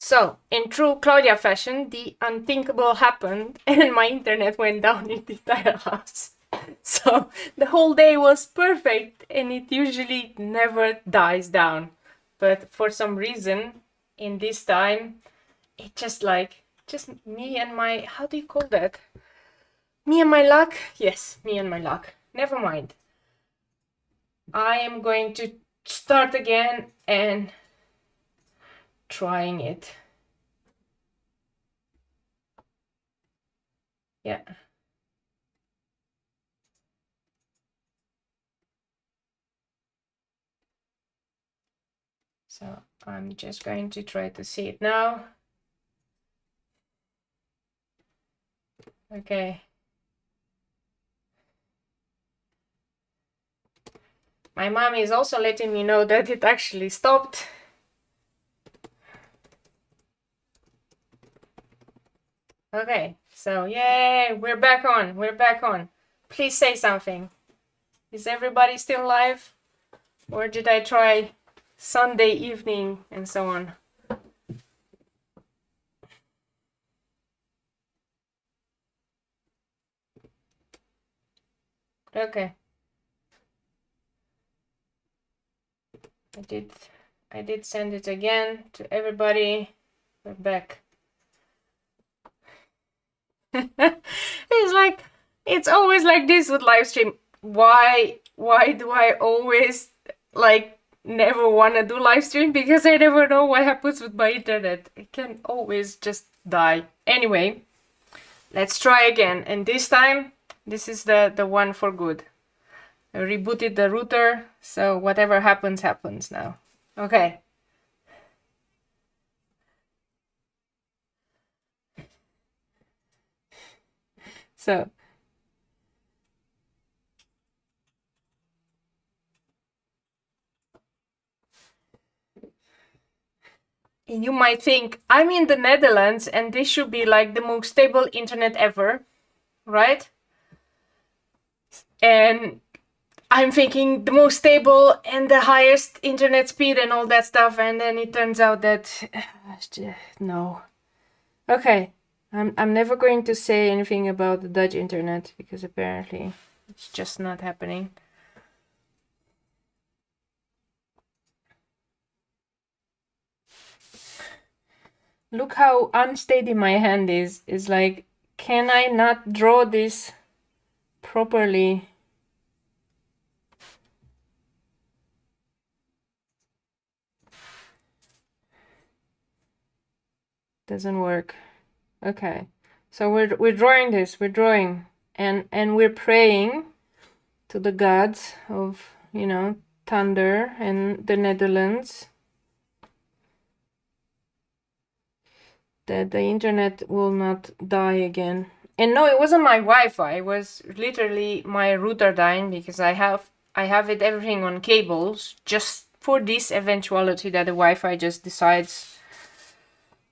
So, in true Claudia fashion, the unthinkable happened and my internet went down in the entire house. So, the whole day was perfect and it usually never dies down. But for some reason, in this time, it just me and my, how do you call that? Me and my luck? Yes, me and my luck. Never mind. I am going to start again and trying it. Yeah. So I'm just going to try to see it now. Okay. My mom is also letting me know that it actually stopped. Okay, so yay, we're back on, we're back on. Please say something. Is everybody still live? Or did I try Sunday evening and so on? Okay. I did send it again to everybody. We're back. It's like, it's always like this with live stream. Why do I always like never want to do live stream? Because I never know what happens with my internet. It can always just die. Anyway, let's try again. And this time, this is the one for good. I rebooted the router, so whatever happens, happens now. Okay. So, you might think, I'm in the Netherlands and this should be like the most stable internet ever, right? And I'm thinking the most stable and the highest internet speed and all that stuff, and then it turns out that no. Okay, I'm never going to say anything about the Dutch internet because apparently it's just not happening. Look how unsteady my hand is. It's like, can I not draw this properly? Doesn't work. Okay, so we're drawing this. We're drawing, and we're praying to the gods of, you know, thunder and the Netherlands that the internet will not die again. And no, it wasn't my Wi-Fi. It was literally my router dying because I have it everything on cables just for this eventuality that the Wi-Fi just decides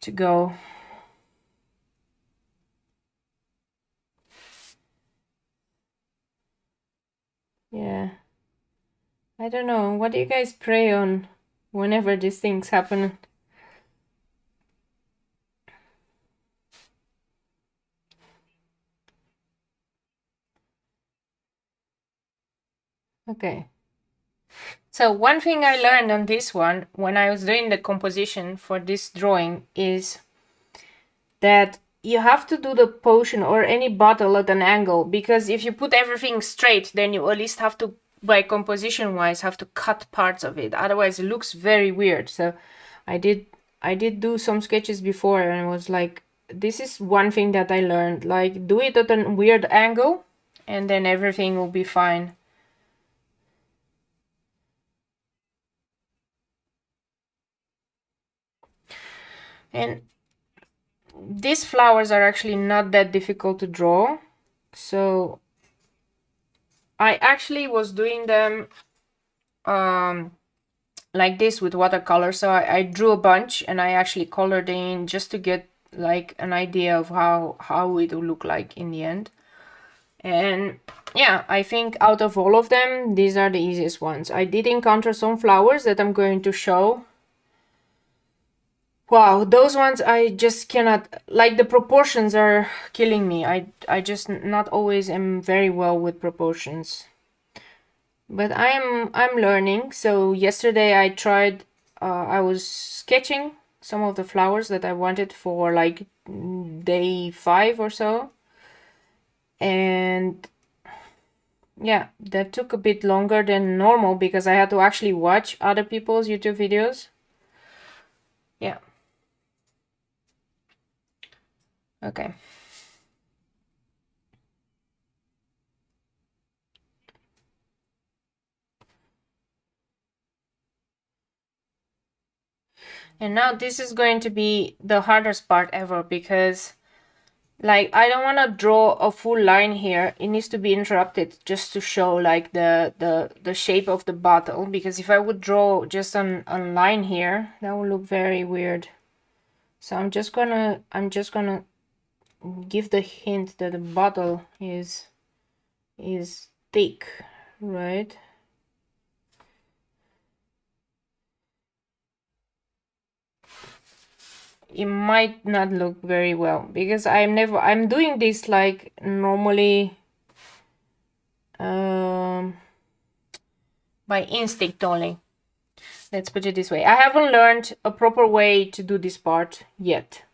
to go. Yeah. I don't know. What do you guys pray on whenever these things happen? Okay. So one thing I learned on this one when I was doing the composition for this drawing is that you have to do the potion or any bottle at an angle, because if you put everything straight, then you at least have to, by composition wise, have to cut parts of it. Otherwise it looks very weird. So I did do some sketches before and I was like, this is one thing that I learned, like do it at a weird angle and then everything will be fine. And these flowers are actually not that difficult to draw. So I actually was doing them like this with watercolor. So I drew a bunch and I actually colored in just to get like an idea of how it will look like in the end. And yeah, I think out of all of them, these are the easiest ones. I did encounter some flowers that I'm going to show Wow, those ones I just cannot, like, the proportions are killing me. I just not always am very well with proportions. But I'm learning. So yesterday I tried, I was sketching some of the flowers that I wanted for like day 5 or so. And yeah, that took a bit longer than normal because I had to actually watch other people's YouTube videos. Yeah. Okay. And now this is going to be the hardest part ever because, like, I don't want to draw a full line here. It needs to be interrupted just to show like the shape of the bottle, because if I would draw just a line here, that would look very weird. So I'm just gonna give the hint that the bottle is thick, right? It might not look very well because I'm doing this like normally by instinct only. Let's put it this way. I haven't learned a proper way to do this part yet.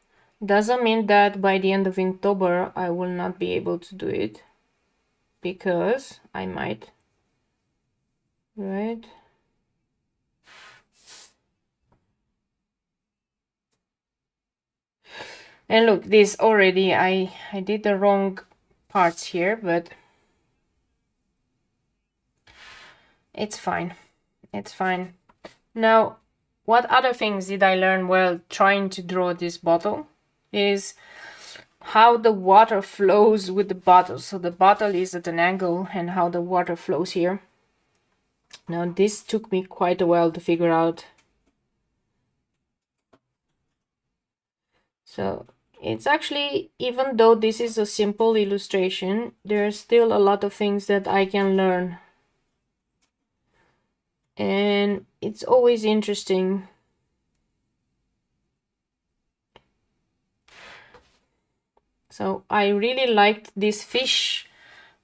Doesn't mean that by the end of Inktober I will not be able to do it, because I might, right? And look, this already, I did the wrong parts here, but it's fine. It's fine. Now, what other things did I learn while trying to draw this bottle is how the water flows with the bottle. So the bottle is at an angle and how the water flows here. Now this took me quite a while to figure out. So it's actually, even though this is a simple illustration, there's still a lot of things that I can learn. And it's always interesting. So I really liked this fish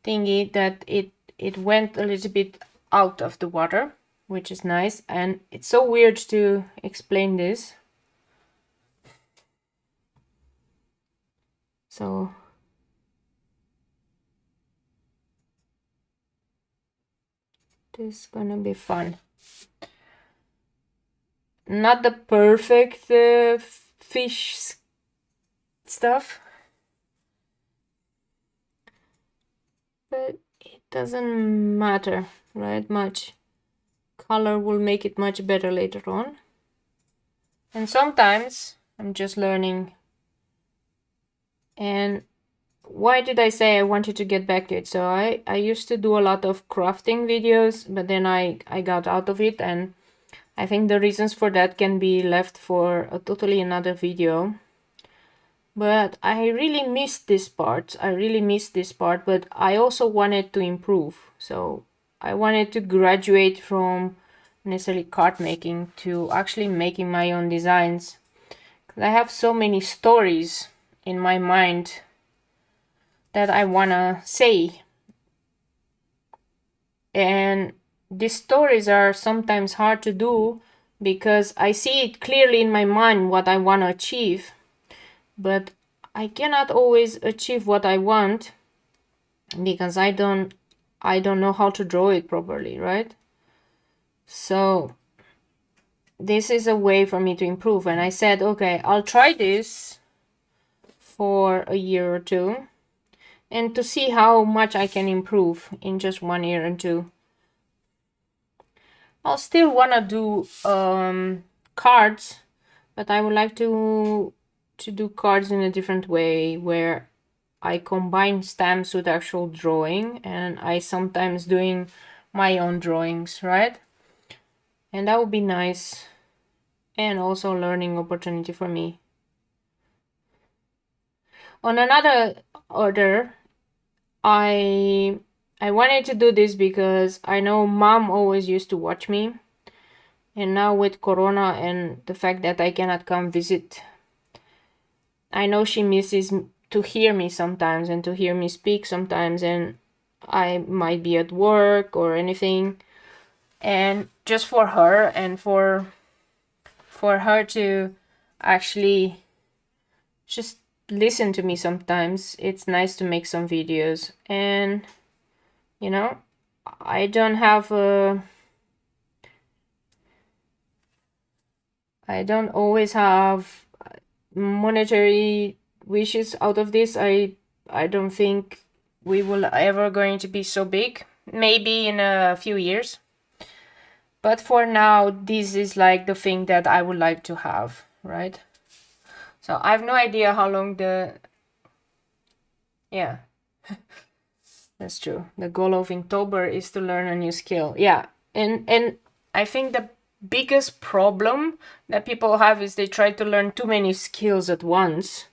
thingy, that it went a little bit out of the water, which is nice. And it's so weird to explain this. So this is gonna be fun. Not the perfect fish stuff, but it doesn't matter, right, much. Color will make it much better later on. And sometimes I'm just learning. And why did I say I wanted to get back to it? So I used to do a lot of crafting videos, but then I got out of it, and I think the reasons for that can be left for a totally another video. But I really missed this part. I really missed this part, but I also wanted to improve. So I wanted to graduate from necessarily card making to actually making my own designs. I have so many stories in my mind that I wanna say. And these stories are sometimes hard to do because I see it clearly in my mind what I want to achieve, but I cannot always achieve what I want because I don't know how to draw it properly, right? So this is a way for me to improve, and I said, okay, I'll try this for a year or two and to see how much I can improve in just 1 year or two. I'll still want to do cards, but I would like to do cards in a different way, where I combine stamps with actual drawing, and I sometimes doing my own drawings, right? And that would be nice, and also learning opportunity for me. On another order, I wanted to do this because I know mom always used to watch me, And now with Corona and the fact that I cannot come visit, I know she misses to hear me sometimes and to hear me speak sometimes, and I might be at work or anything. And just for her and for her to actually just listen to me sometimes, it's nice to make some videos. And you know, I don't have a I don't always have monetary wishes out of this. I don't think we will ever going to be so big. Maybe in a few years. But for now, this is like the thing that I would like to have, right? So I have no idea how long yeah, that's true. The goal of Inktober is to learn a new skill. Yeah, and I think the biggest problem that people have is they try to learn too many skills at once,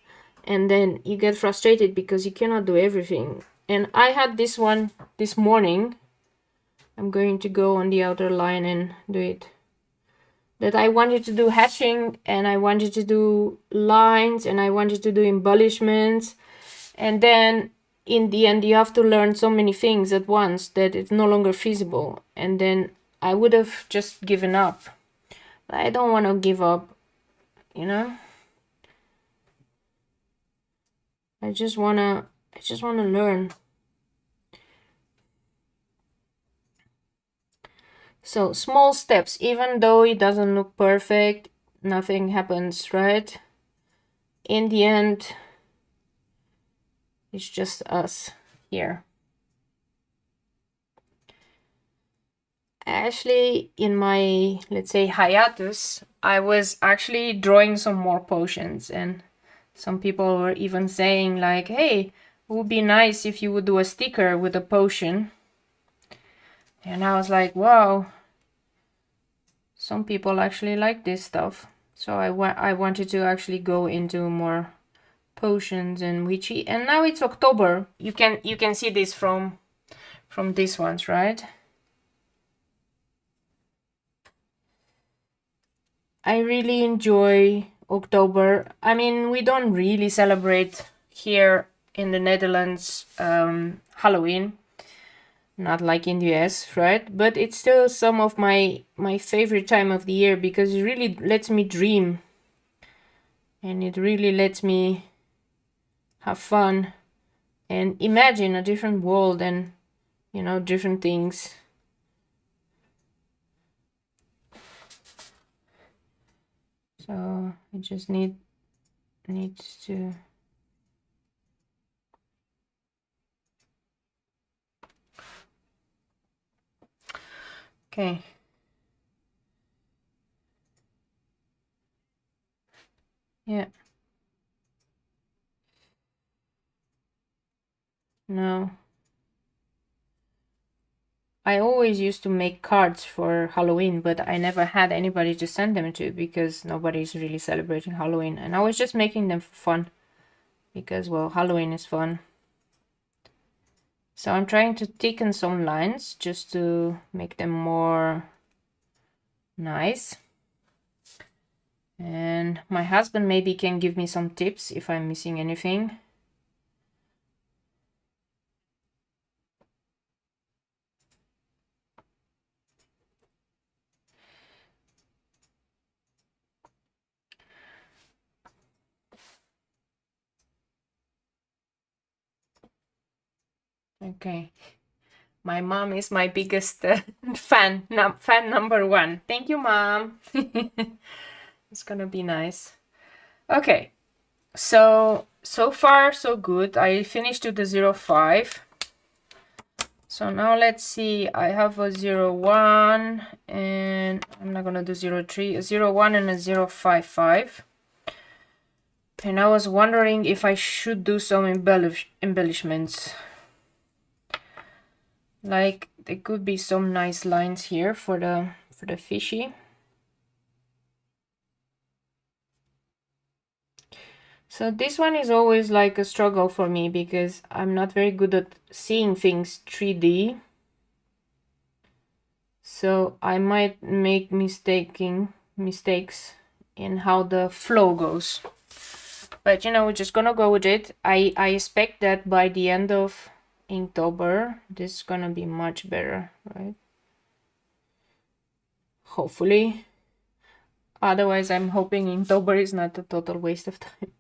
and then you get frustrated because you cannot do everything. And I had this one this morning. I'm going to go on the outer line and do it. That I wanted to do hatching, and I wanted to do lines, and I wanted to do embellishments, and then in the end you have to learn so many things at once that it's no longer feasible, and then I would have just given up. But I don't want to give up, you know. I just wanna learn. So small steps, even though it doesn't look perfect, nothing happens, right? In the end, it's just us here. Actually, in my, let's say, hiatus, I was actually drawing some more potions, and some people were even saying like, hey, it would be nice if you would do a sticker with a potion. And I was like, wow, some people actually like this stuff. So I wanted to actually go into more potions and witchy. And now it's October. You can see this from these ones, right? I really enjoy October. I mean, we don't really celebrate here in the Netherlands Halloween, not like in the US, right? But it's still some of my favorite time of the year because it really lets me dream, and it really lets me have fun and imagine a different world and, you know, different things. So I just need to okay. Yeah. No. I always used to make cards for Halloween, but I never had anybody to send them to because nobody's really celebrating Halloween. And I was just making them for fun because, well, Halloween is fun. So I'm trying to thicken some lines just to make them more nice. And my husband maybe can give me some tips if I'm missing anything. Okay. My mom is my biggest fan number one. Thank you, Mom. It's gonna be nice. Okay, so far so good. I finished with the 05. So now let's see. I have a 01, and I'm not gonna do 03, a 01 and a 055. And I was wondering if I should do some embellishments. Like there could be some nice lines here for the fishy. So this one is always like a struggle for me because I'm not very good at seeing things 3D. so I might make mistakes in how the flow goes. But you know, we're just gonna go with it. I expect that by the end of Inktober, this is gonna be much better, right? Hopefully. Otherwise, I'm hoping Inktober is not a total waste of time.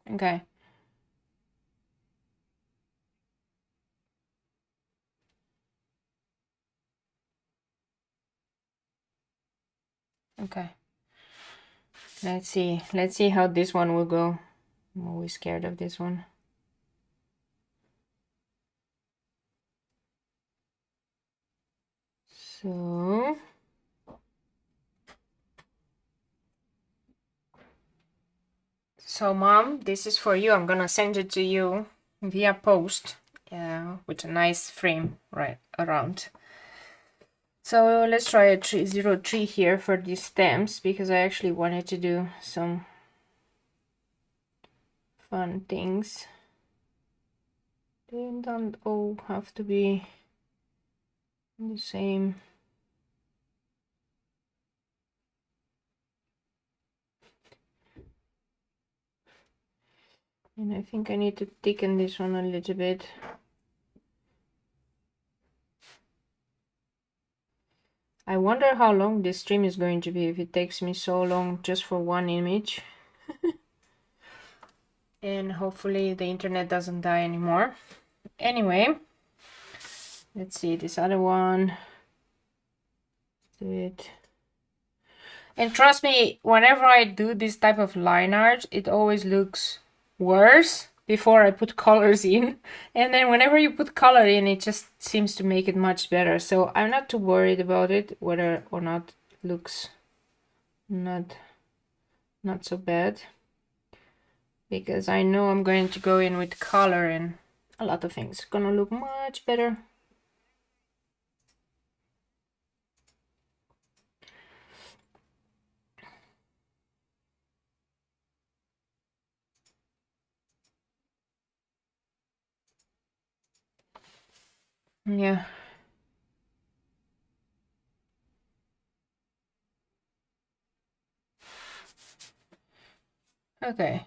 Okay. Okay. Let's see how this one will go. I'm always scared of this one. So mom, this is for you. I'm gonna send it to you via post, with a nice frame right around. So let's try a 303 here for these stems, because I actually wanted to do some fun things. They don't all have to be the same. And I think I need to thicken this one a little bit. I wonder how long this stream is going to be, if it takes me so long just for one image. And hopefully the internet doesn't die anymore. Anyway, let's see this other one. Do it. And trust me, whenever I do this type of line art, it always looks worse before I put colors in. And then whenever you put color in, it just seems to make it much better. So I'm not too worried about it, whether or not it looks not so bad. Because I know I'm going to go in with color and a lot of things gonna look much better. Yeah. Okay.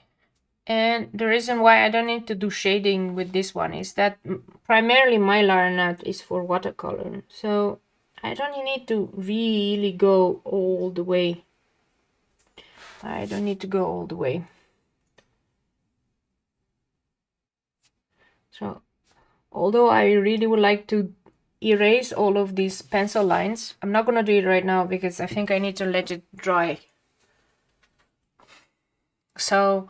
And the reason why I don't need to do shading with this one is that primarily my line art is for watercolor. So I don't need to really go all the way. I don't need to go all the way. So although I really would like to erase all of these pencil lines, I'm not gonna do it right now because I think I need to let it dry. So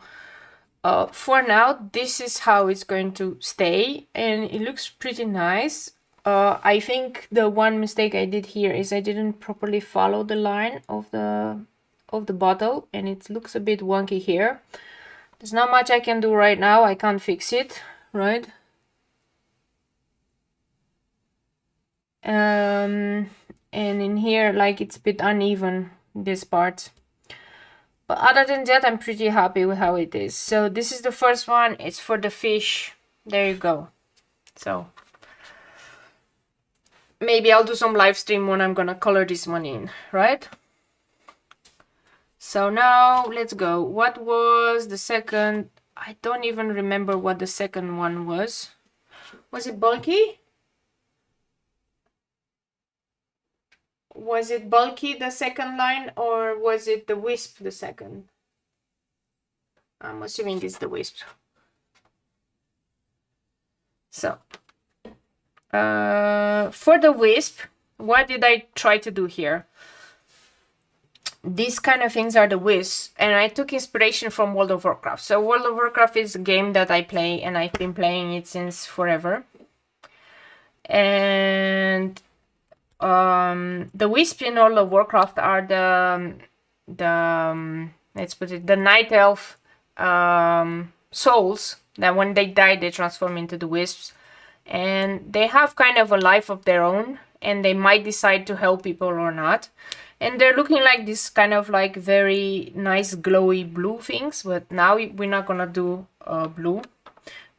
for now, this is how it's going to stay, and it looks pretty nice. I think the one mistake I did here is I didn't properly follow the line of the bottle, and it looks a bit wonky here. There's not much I can do right now. I can't fix it, right? And in here, like, it's a bit uneven, this part. But other than that, I'm pretty happy with how it is. So this is the first one. It's for the fish. There you go. So maybe I'll do some live stream when I'm gonna color this one in, right? So now let's go. What was the second? I don't even remember what the second one was. Was it bulky? Was it bulky, the second line, or was it the WISP, the second? I'm assuming it's the WISP. So for the WISP, what did I try to do here? These kind of things are the WISP, and I took inspiration from World of Warcraft. So World of Warcraft is a game that I play, and I've been playing it since forever. And the WISP in World of Warcraft are let's put it, the night elf souls that when they die they transform into the wisps, and they have kind of a life of their own, and they might decide to help people or not. And they're looking like this kind of like very nice glowy blue things, but now we're not gonna do blue.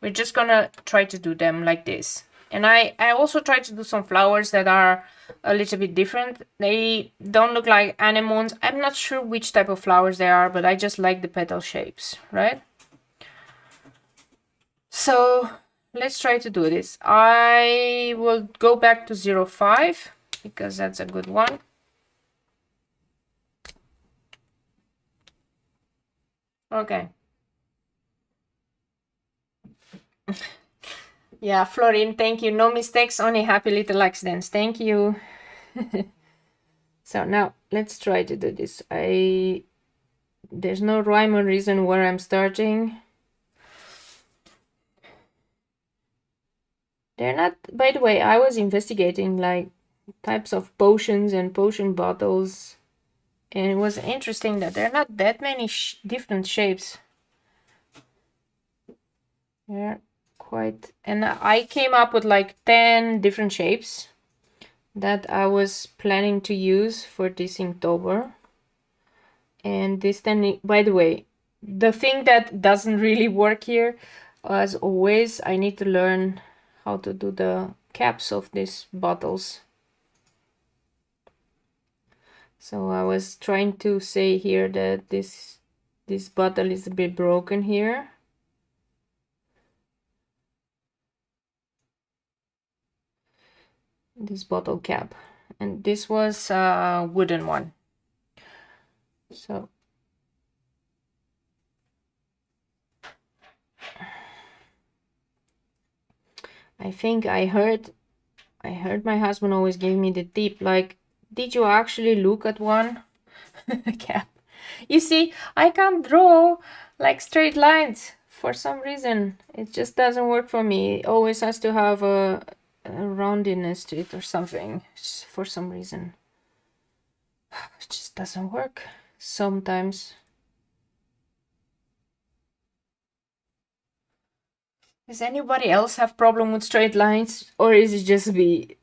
We're just gonna try to do them like this. And I also tried to do some flowers that are a little bit different. They don't look like anemones. I'm not sure which type of flowers they are, but I just like the petal shapes, right? So let's try to do this. I will go back to 0.5 because that's a good one. Okay. Yeah, Florin, thank you. No mistakes, only happy little accidents. Thank you. So now let's try to do this. There's no rhyme or reason where I'm starting. They're not, by the way, I was investigating like types of potions and potion bottles, and it was interesting that there are not that many different shapes. Yeah, quite. And I came up with like 10 different shapes that I was planning to use for this Inktober. And this 10, by the way, the thing that doesn't really work here, as always, I need to learn how to do the caps of these bottles. So I was trying to say here that this bottle is a bit broken here. This bottle cap, and this was a wooden one. So I think I heard my husband always give me the tip, like, did you actually look at one cap? You see, I can't draw like straight lines for some reason. It just doesn't work for me. It always has to have a roundiness to it or something, just for some reason. It just doesn't work sometimes. Does anybody else have problem with straight lines, or is it just me?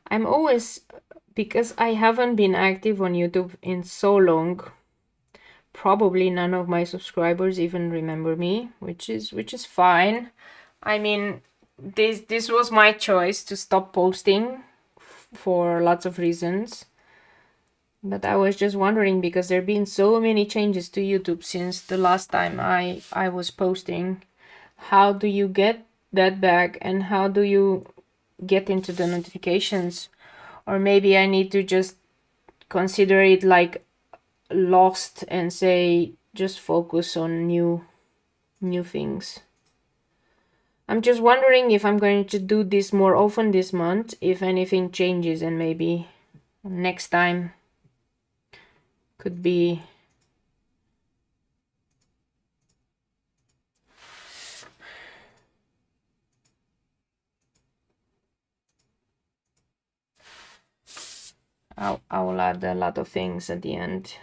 I'm always, because I haven't been active on YouTube in so long, probably none of my subscribers even remember me, which is fine. I mean, this was my choice to stop posting for lots of reasons. But I was just wondering, because there have been so many changes to YouTube since the last time I was posting. How do you get that back, and how do you get into the notifications? Or maybe I need to just consider it like lost and say just focus on new things. I'm just wondering if I'm going to do this more often this month, if anything changes, and maybe next time could be I will add a lot of things at the end.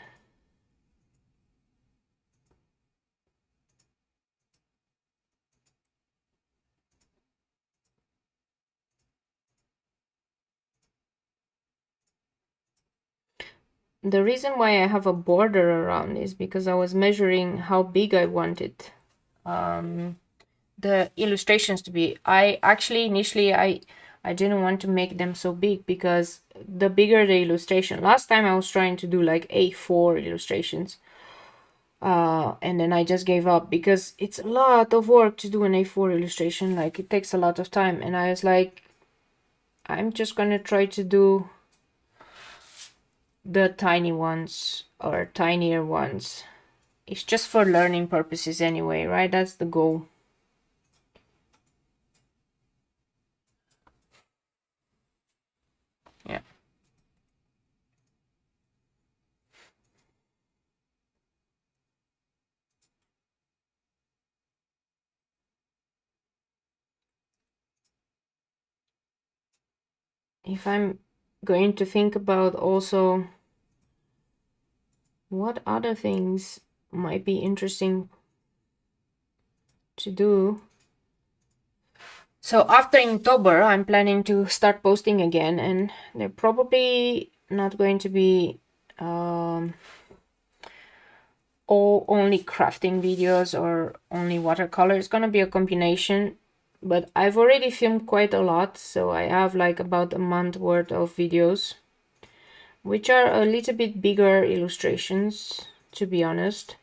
The reason why I have a border around is because I was measuring how big I wanted the illustrations to be. I actually initially I didn't want to make them so big, because the bigger the illustration, last time I was trying to do like A4 illustrations, and then I just gave up because it's a lot of work to do an A4 illustration. Like, it takes a lot of time, and I was like, I'm just gonna try to do the tiny ones or tinier ones. It's just for learning purposes anyway, right? That's the goal. Yeah. If I'm going to think about also what other things might be interesting to do. So after Inktober, I'm planning to start posting again, and they're probably not going to be all only crafting videos or only watercolor. It's gonna be a combination, but I've already filmed quite a lot, so I have like about a month worth of videos, which are a little bit bigger illustrations, to be honest,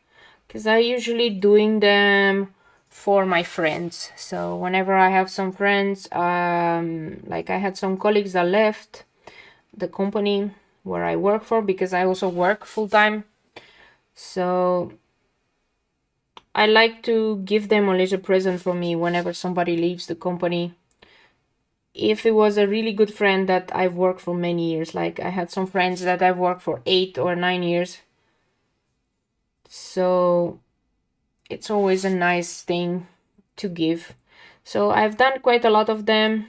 because I usually doing them for my friends. So whenever I have some friends, like I had some colleagues that left the company where I work for, because I also work full-time. So I like to give them a little present for me whenever somebody leaves the company. If it was a really good friend that I've worked for many years, like I had some friends that I've worked for 8 or 9 years. So it's always a nice thing to give. So I've done quite a lot of them.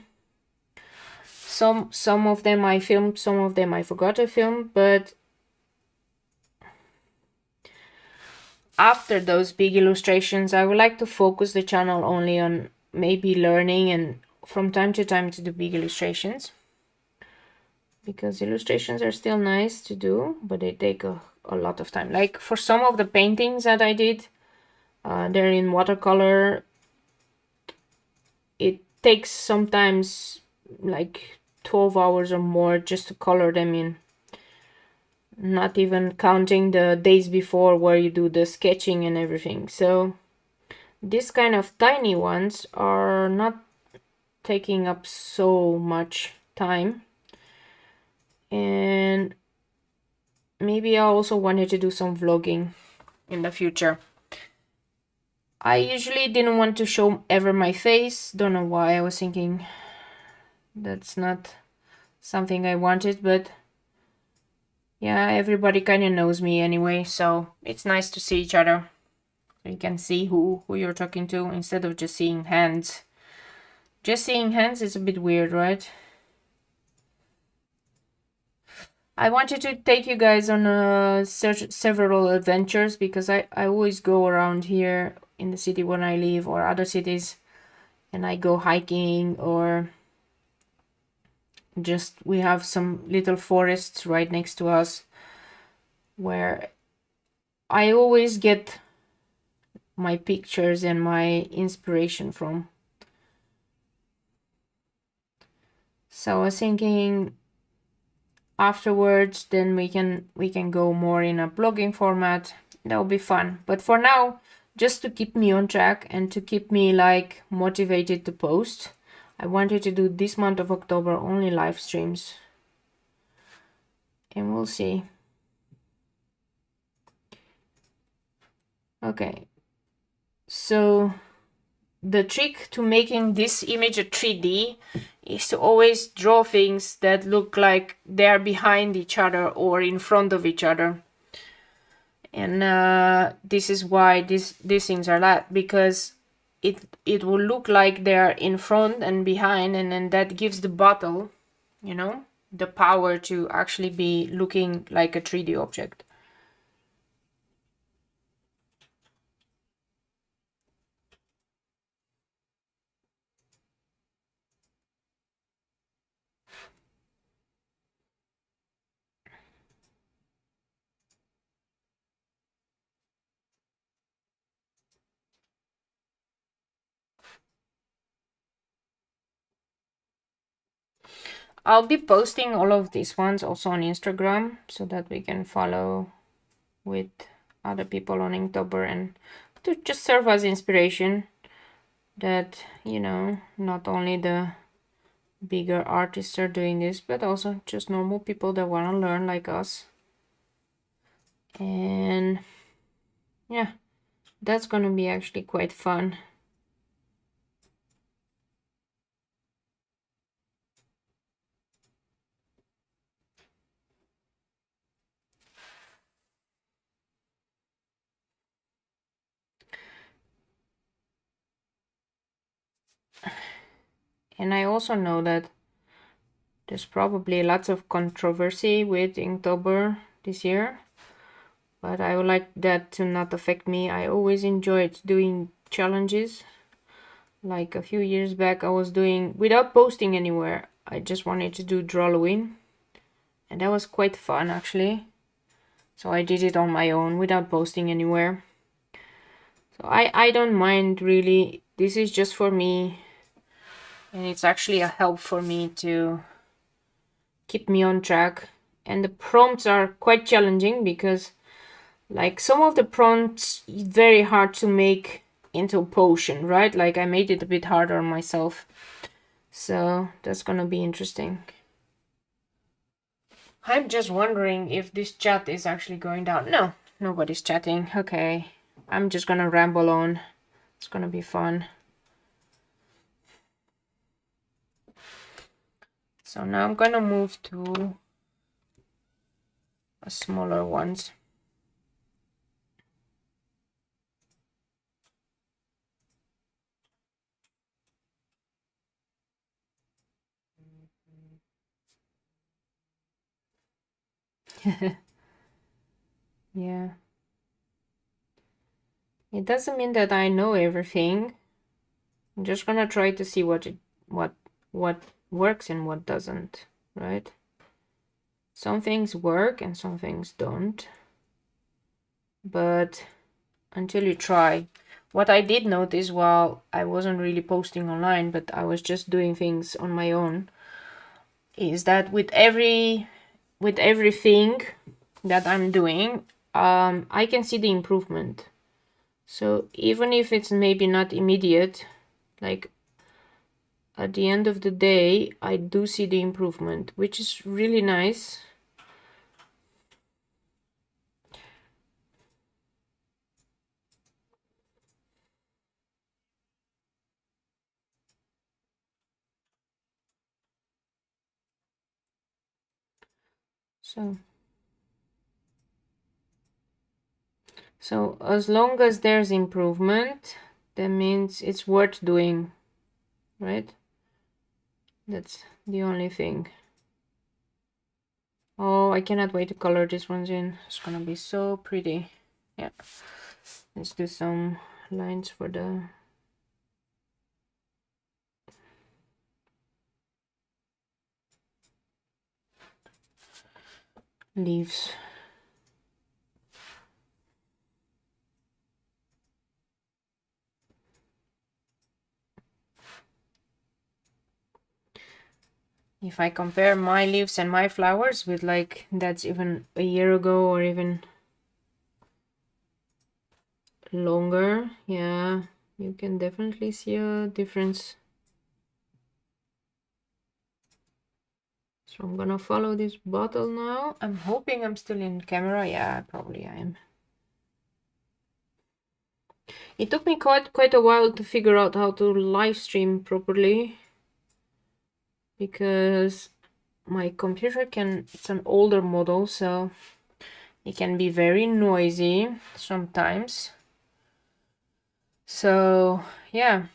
Some of them I filmed, some of them I forgot to film, but after those big illustrations, I would like to focus the channel only on maybe learning and from time to time to do big illustrations, because illustrations are still nice to do, but they take a lot of time. Like for some of the paintings that I did, they're in watercolor. It takes sometimes like 12 hours or more just to color them in, not even counting the days before where you do the sketching and everything. So these kind of tiny ones are not taking up so much time. And maybe I also wanted to do some vlogging in the future. I usually didn't want to show ever my face. Don't know why. I was thinking that's not something I wanted, but yeah, everybody kind of knows me anyway, so it's nice to see each other. You can see who you're talking to instead of just seeing hands. Just seeing hands is a bit weird, right? I wanted to take you guys on several adventures, because I always go around here in the city when I live or other cities, and I go hiking, or just we have some little forests right next to us where I always get my pictures and my inspiration from. So I was thinking afterwards then we can go more in a blogging format. That will be fun. But for now, just to keep me on track and to keep me like motivated to post, I wanted to do this month of October only live streams, and we'll see. Okay, so the trick to making this image a 3D is to always draw things that look like they're behind each other or in front of each other. And this is why these things are that, because it will look like they're in front and behind, and then that gives the bottle, you know, the power to actually be looking like a 3D object. I'll be posting all of these ones also on Instagram, so that we can follow with other people on Inktober, and to just serve as inspiration that, you know, not only the bigger artists are doing this, but also just normal people that want to learn like us. And yeah, that's gonna be actually quite fun. And I also know that there's probably lots of controversy with Inktober this year, but I would like that to not affect me. I always enjoyed doing challenges. Like a few years back I was doing, without posting anywhere, I just wanted to do drawing, and that was quite fun actually. So I did it on my own without posting anywhere. So I don't mind really. This is just for me, and it's actually a help for me to keep me on track. And the prompts are quite challenging because like some of the prompts very hard to make into a potion, right? Like I made it a bit harder on myself. So that's gonna be interesting. I'm just wondering if this chat is actually going down. No, nobody's chatting. Okay, I'm just gonna ramble on. It's gonna be fun. So now I'm gonna move to a smaller ones. Yeah. It doesn't mean that I know everything. I'm just gonna try to see what works and what doesn't, right? Some things work and some things don't. But until you try. What I did notice while I wasn't really posting online, but I was just doing things on my own, is that with everything that I'm doing, I can see the improvement. So even if it's maybe not immediate, like at the end of the day, I do see the improvement, which is really nice. So as long as there's improvement, that means it's worth doing, right? That's the only thing. Oh, I cannot wait to color these ones in. It's gonna be so pretty. Yeah. Let's do some lines for the leaves. If I compare my leaves and my flowers with like that's even a year ago or even longer, yeah, you can definitely see a difference. So I'm gonna follow this bottle now. I'm hoping I'm still in camera. Yeah, probably I am. It took me quite a while to figure out how to live stream properly, because my computer it's an older model, so it can be very noisy sometimes. So yeah.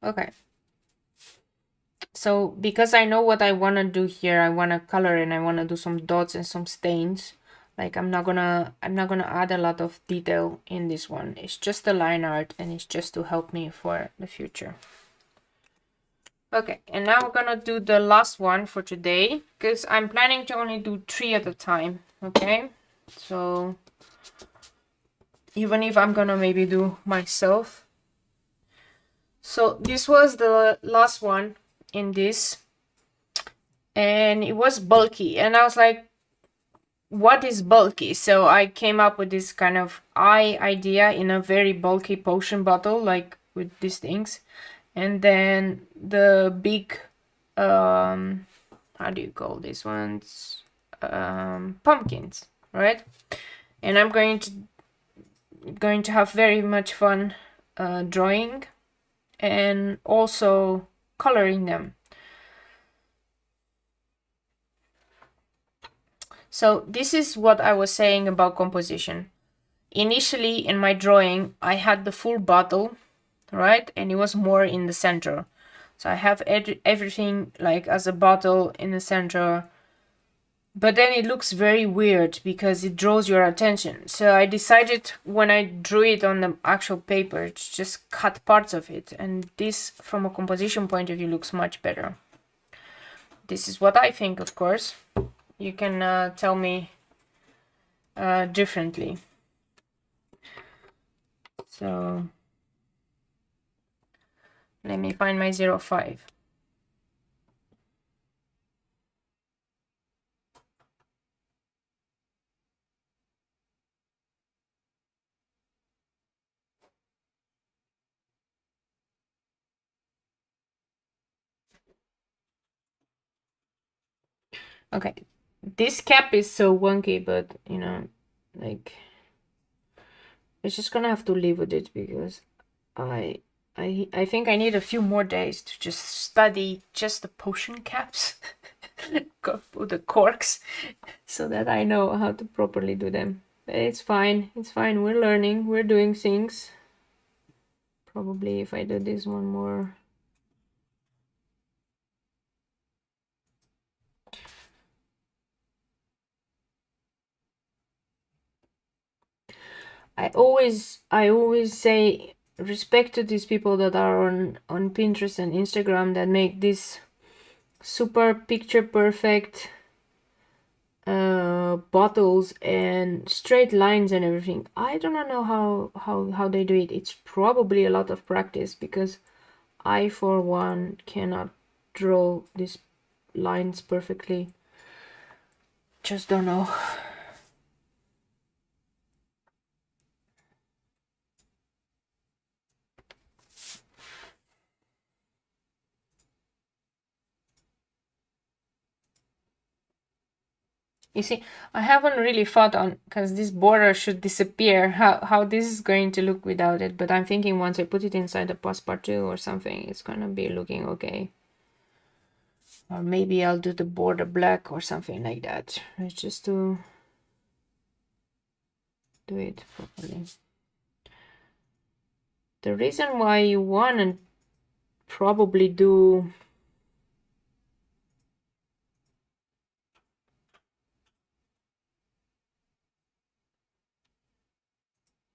Okay. So because I know what I want to do here, I want to color and I want to do some dots and some stains. Like I'm not gonna add a lot of detail in this one. It's just a line art and it's just to help me for the future. Okay, and now we're gonna do the last one for today, because I'm planning to only do 3 at a time. Okay, so even if I'm gonna maybe do myself. So this was the last one in this, and it was bulky, and I was like, what is bulky? So I came up with this kind of idea in a very bulky potion bottle, like with these things. And then the big how do you call these ones, pumpkins, right? And I'm going to have very much fun drawing and also coloring them. So this is what I was saying about composition. Initially in my drawing I had the full bottle, right, and it was more in the center. So I have everything like as a bottle in the center, but then it looks very weird because it draws your attention. So I decided when I drew it on the actual paper to just cut parts of it, and this from a composition point of view looks much better. This is what I think, of course. You can tell me differently. So let me find my 05. Okay, this cap is so wonky, but you know, like, it's just gonna have to live with it because I think I need a few more days to just study just the potion caps, the corks, so that I know how to properly do them. It's fine, it's fine. We're learning, we're doing things. Probably if I do this one more. I always say respect to these people that are on Pinterest and Instagram that make this super picture perfect bottles and straight lines and everything. I don't know how they do it. It's probably a lot of practice because I for one cannot draw these lines perfectly. Just don't know. You see, I haven't really thought on, because this border should disappear, how this is going to look without it, but I'm thinking once I put it inside the passepartout or something, it's gonna be looking okay. Or maybe I'll do the border black or something like that. It's just to do it properly. The reason why you want to probably do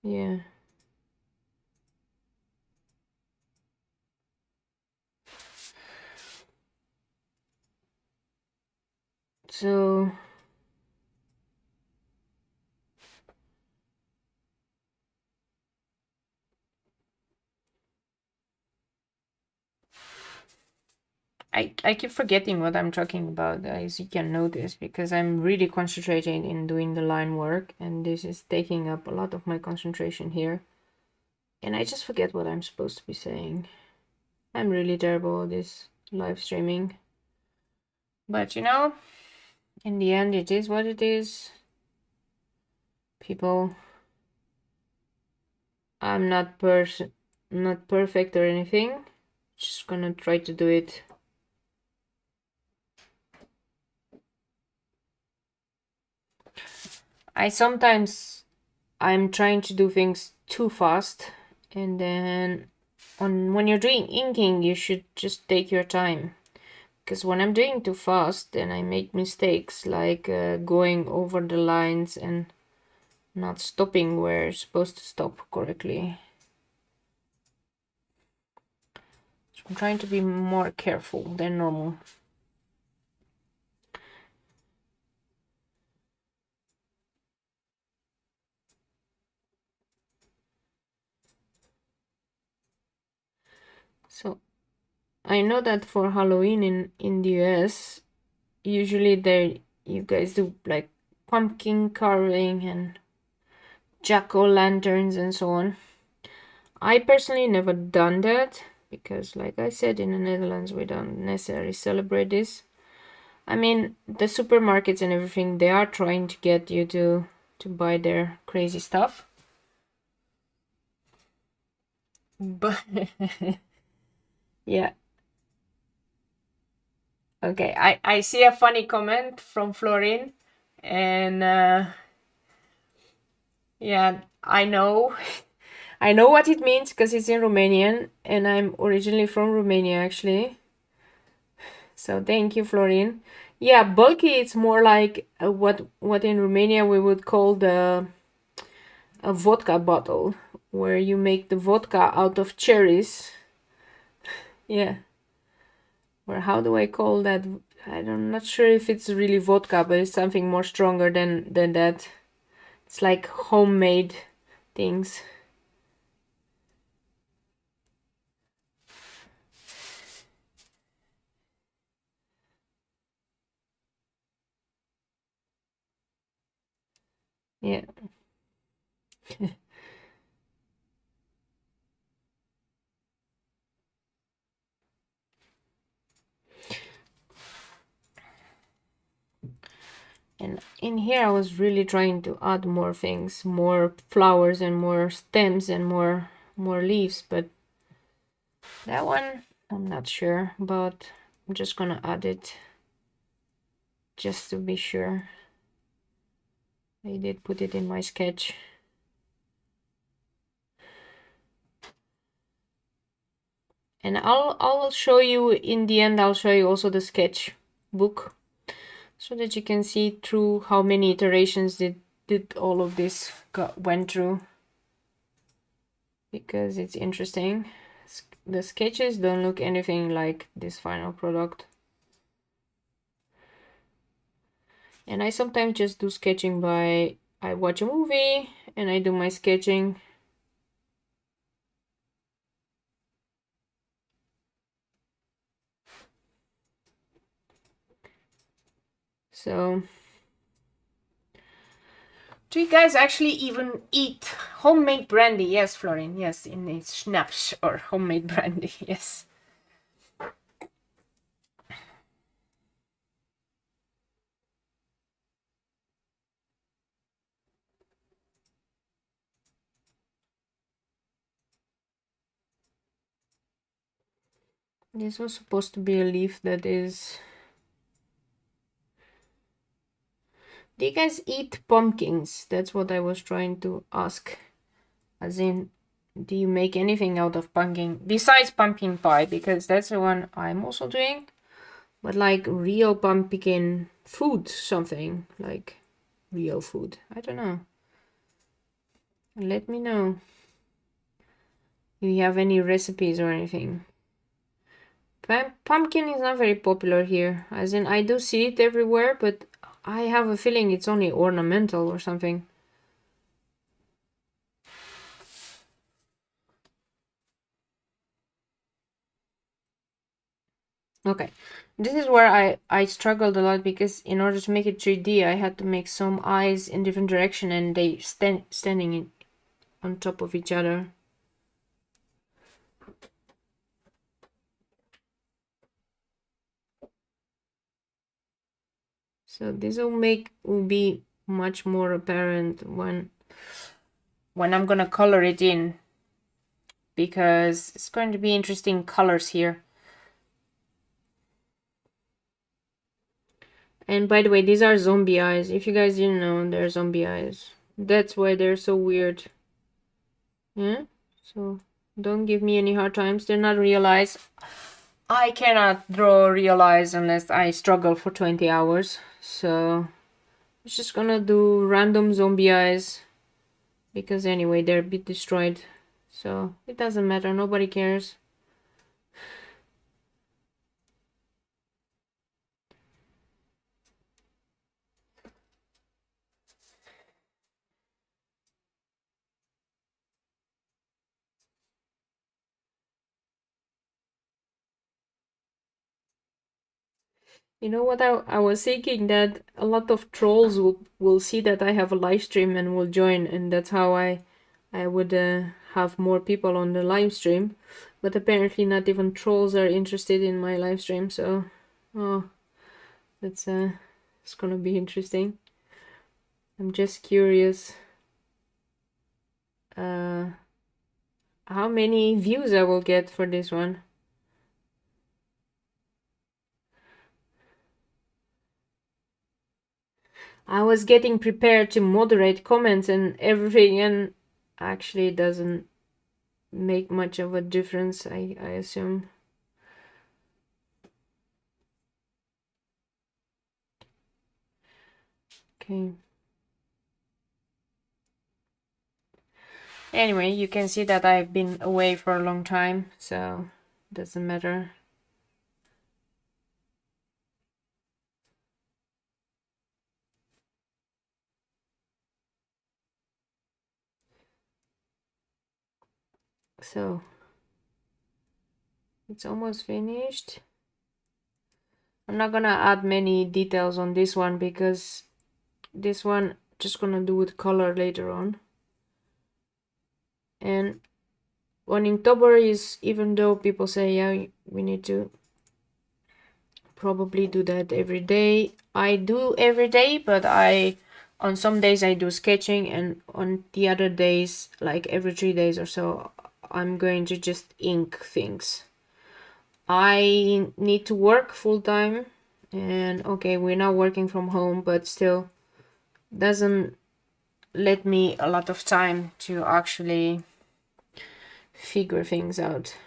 yeah. So I keep forgetting what I'm talking about, as you can notice, because I'm really concentrating in doing the line work, and this is taking up a lot of my concentration here. And I just forget what I'm supposed to be saying. I'm really terrible at this live streaming. But you know, in the end, it is what it is. People, I'm not perfect or anything. Just gonna try to do it. I'm trying to do things too fast, and then when you're doing inking, you should just take your time. Because when I'm doing too fast, then I make mistakes like going over the lines and not stopping where you're supposed to stop correctly. So I'm trying to be more careful than normal. So I know that for Halloween in the US, usually you guys do like pumpkin carving and jack-o'-lanterns and so on. I personally never done that because, like I said, in the Netherlands we don't necessarily celebrate this. I mean, the supermarkets and everything, they are trying to get you to buy their crazy stuff. But yeah. Okay, I see a funny comment from Florin, and yeah, I know. I know what it means because it's in Romanian, and I'm originally from Romania actually. So thank you, Florin. Yeah, bulky, it's more like what in Romania we would call a vodka bottle, where you make the vodka out of cherries. Yeah. Or how do I call that? I'm not sure if it's really vodka, but it's something more stronger than that. It's like homemade things. Yeah. And in here I was really trying to add more things, more flowers and more stems and more leaves, but that one I'm not sure, but I'm just gonna add it just to be sure. I did put it in my sketch. And I'll show you in the end, I'll show you also the sketch book so that you can see through how many iterations did all of this went through, because it's interesting. The sketches don't look anything like this final product. And I sometimes just do sketching by, I watch a movie and I do my sketching. So, do you guys actually even eat homemade brandy? Yes, Florin, yes, in its schnapps or homemade brandy, yes. This was supposed to be a leaf that is... Do you guys eat pumpkins? That's what I was trying to ask. As in, do you make anything out of pumpkin besides pumpkin pie? Because that's the one I'm also doing. But like real pumpkin food, something like real food. I don't know. Let me know if you have any recipes or anything. Pumpkin is not very popular here. As in, I do see it everywhere, but I have a feeling it's only ornamental or something. Okay, this is where I struggled a lot, because in order to make it 3D, I had to make some eyes in different direction, and they standing on top of each other. So this will be much more apparent when I'm gonna color it in, because it's going to be interesting colors here. And by the way, these are zombie eyes. If you guys didn't know, they're zombie eyes. That's why they're so weird. Yeah? So don't give me any hard times. They're not real eyes. I cannot draw real eyes unless I struggle for 20 hours. So I'm just gonna do random zombie eyes, because anyway, they're a bit destroyed. So it doesn't matter. Nobody cares. You know what, I was thinking that a lot of trolls will see that I have a live stream and will join, and that's how I would have more people on the live stream. But apparently not even trolls are interested in my live stream, so oh, that's it's gonna be interesting. I'm just curious how many views I will get for this one. I was getting prepared to moderate comments and everything, and actually it doesn't make much of a difference, I assume. Okay. Anyway, you can see that I've been away for a long time, so it doesn't matter. So it's almost finished. I'm not gonna add many details on this one because this one just gonna do with color later on. And on Inktober is, even though people say, yeah, we need to probably do that every day. I do every day, but on some days I do sketching, and on the other days, like every 3 days or so, I'm going to just ink things. I need to work full time, and okay, we're now working from home, but still doesn't let me a lot of time to actually figure things out.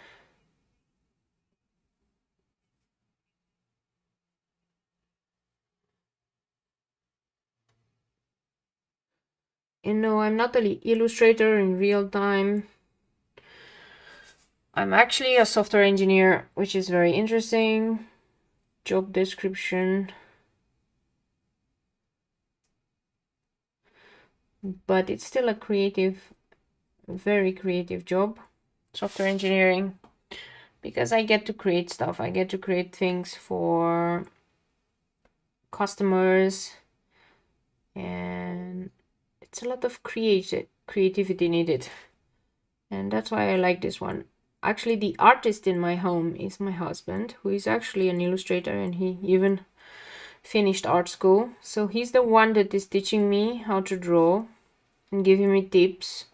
And no, I'm not an illustrator in real time. I'm actually a software engineer, which is very interesting. Job description. But it's still a creative, very creative job. Software engineering. Because I get to create stuff. I get to create things for customers. And it's a lot of creativity needed. And that's why I like this one. Actually, the artist in my home is my husband, who is actually an illustrator, and he even finished art school. So he's the one that is teaching me how to draw and giving me tips.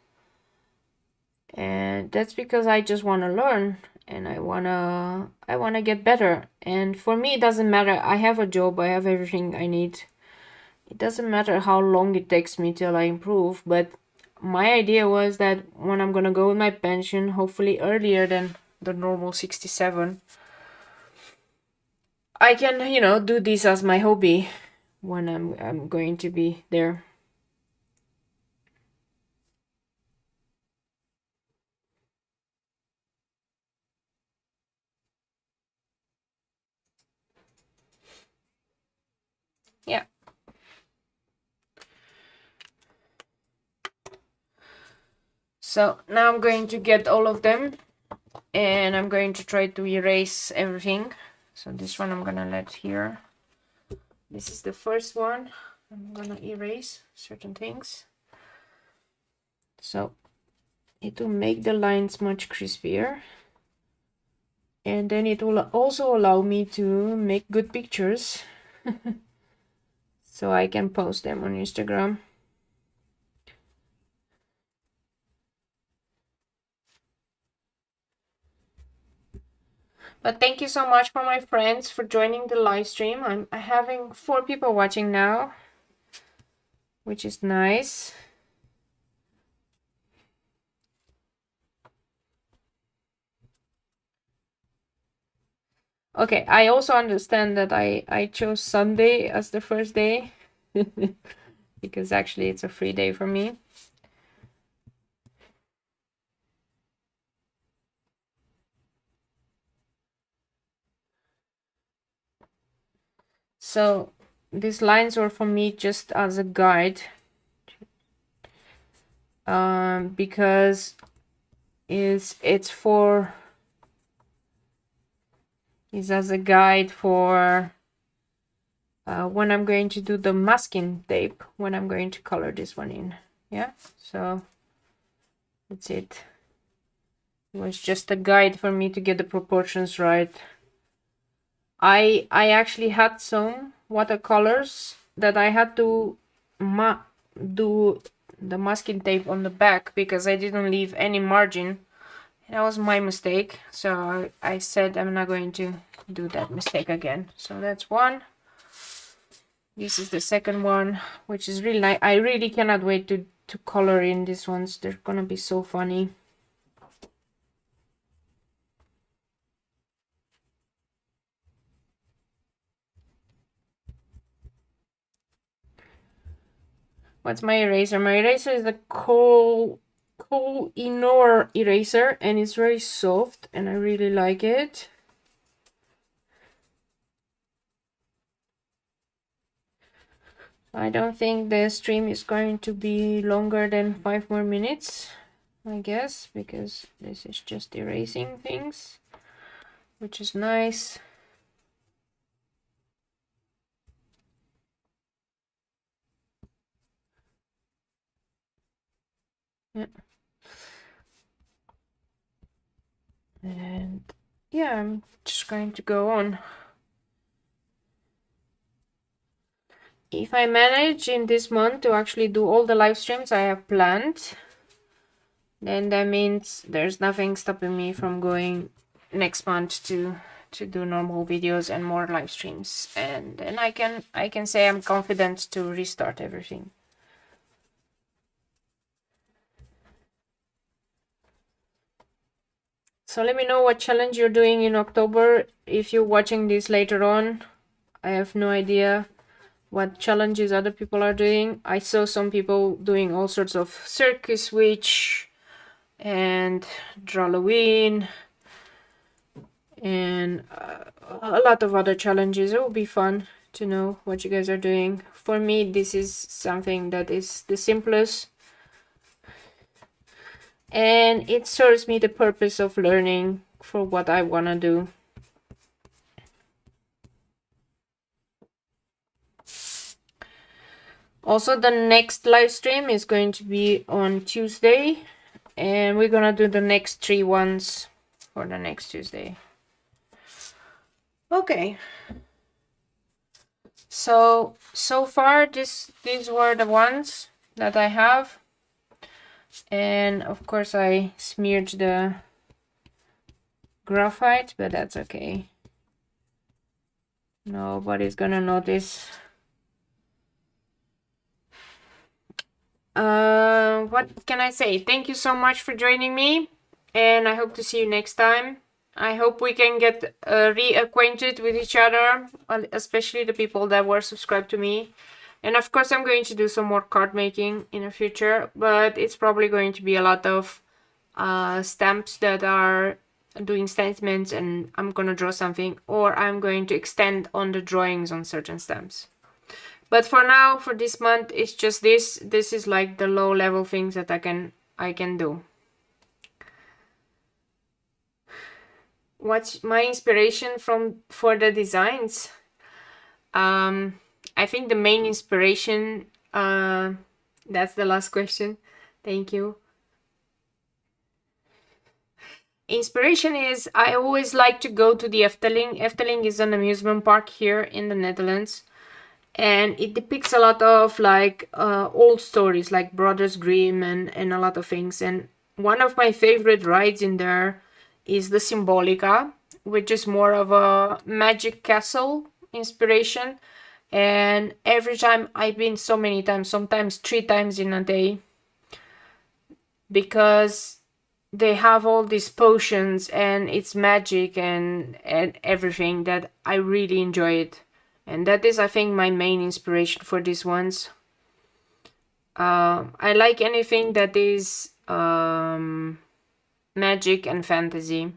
And that's because I just want to learn, and I wanna get better. And for me, it doesn't matter. I have a job, I have everything I need. It doesn't matter how long it takes me till I improve, but my idea was that when I'm gonna go with my pension, hopefully earlier than the normal 67, I can, you know, do this as my hobby when I'm going to be there. Yeah. So now I'm going to get all of them, and I'm going to try to erase everything. So this one I'm gonna let here. This is the first one. I'm gonna erase certain things. So it will make the lines much crispier. And then it will also allow me to make good pictures. So I can post them on Instagram. But thank you so much for my friends for joining the live stream. I'm having 4 people watching now, which is nice. Okay, I also understand that I chose Sunday as the first day because actually it's a free day for me. So these lines were for me just as a guide, because it's as a guide for when I'm going to do the masking tape, when I'm going to color this one in. Yeah, so that's it. It was just a guide for me to get the proportions right. I actually had some watercolors that I had to do the masking tape on the back because I didn't leave any margin. That was my mistake, so I said I'm not going to do that mistake again. So that's one. This is the second one, which is really nice. I really cannot wait to color in these ones. They're gonna be so funny. What's my eraser? My eraser is the koln i-noir eraser, and it's very soft and I really like it. I don't think the stream is going to be longer than 5 more minutes, I guess, because this is just erasing things, which is nice. Yeah. And yeah, I'm just going to go on. If I manage in this month to actually do all the live streams I have planned, then that means there's nothing stopping me from going next month to do normal videos and more live streams, and then I can say I'm confident to restart everything. So let me know what challenge you're doing in October. If you're watching this later on, I have no idea what challenges other people are doing. I saw some people doing all sorts of circus witch and Halloween and a lot of other challenges. It will be fun to know what you guys are doing. For me, this is something that is the simplest, and it serves me the purpose of learning for what I want to do. Also, the next live stream is going to be on Tuesday, and we're gonna do the next 3 ones for the next Tuesday. Okay. So far these were the ones that I have, and of course I smeared the graphite, but that's okay. Nobody's gonna notice. What can I say? Thank you so much for joining me, and I hope to see you next time. I hope we can get reacquainted with each other, especially the people that were subscribed to me. And of course I'm going to do some more card making in the future, but it's probably going to be a lot of stamps that are doing statements, and I'm gonna draw something, or I'm going to extend on the drawings on certain stamps. But for now, for this month, it's just this. This is like the low level things that I can do. What's my inspiration for the designs? I think the main inspiration, that's the last question. Thank you. Inspiration is, I always like to go to the Efteling. Efteling is an amusement park here in the Netherlands, and it depicts a lot of like old stories like Brothers Grimm and a lot of things. And one of my favorite rides in there is the Symbolica, which is more of a magic castle inspiration. And every time, I've been so many times, sometimes 3 times in a day, because they have all these potions and it's magic and everything, that I really enjoy it. And that is, I think, my main inspiration for these ones. I like anything that is magic and fantasy.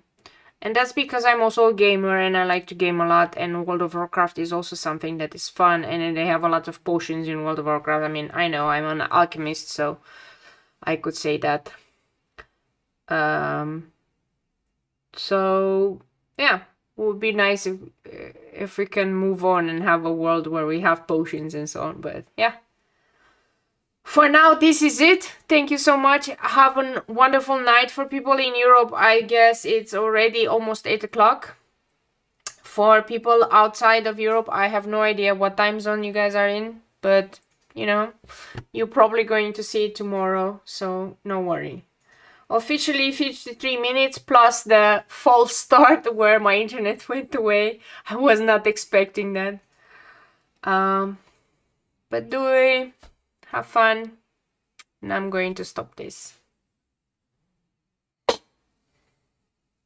And that's because I'm also a gamer and I like to game a lot, and World of Warcraft is also something that is fun, and they have a lot of potions in World of Warcraft. I mean, I know I'm an alchemist, so I could say that. So yeah, it would be nice if we can move on and have a world where we have potions and so on. But yeah, for now, this is it. Thank you so much. Have a wonderful night. For people in Europe, I guess it's already almost 8 o'clock. For people outside of Europe, I have no idea what time zone you guys are in, but you know, you're probably going to see it tomorrow, so no worry. Officially 53 minutes plus the false start where my internet went away. I was not expecting that. But do it, have fun, and I'm going to stop this.